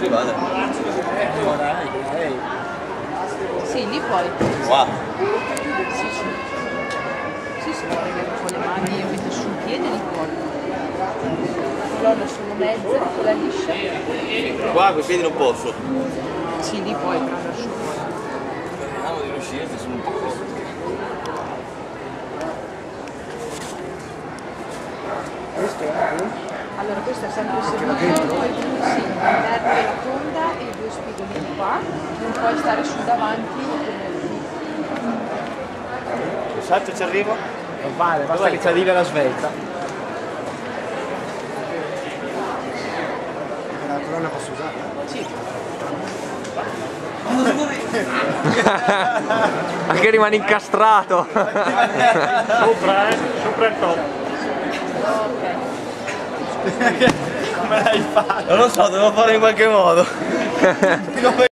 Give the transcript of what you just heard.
Sì, vada. Sì, lì puoi. Wow. Sì, sì. Sì, sì, con le mani e metto sul piede lì puoi. Colonna sono mezza, con la liscia. Qua con i piedi non posso. Sì, lì puoi prendere su. Speriamo di riuscire, sono un po' così. Allora questo è sempre seduto, poi tu sì, interno della tonda e due spigolini qua, non puoi stare su davanti e tenerti. Il salto ci arrivo? Non vale, basta che ci arrivi alla svelta. La colonna posso usarla? Sì. Anche rimane incastrato. Sopra il top. Ok. Come l'hai fatto? Non lo so, devo fare in qualche modo.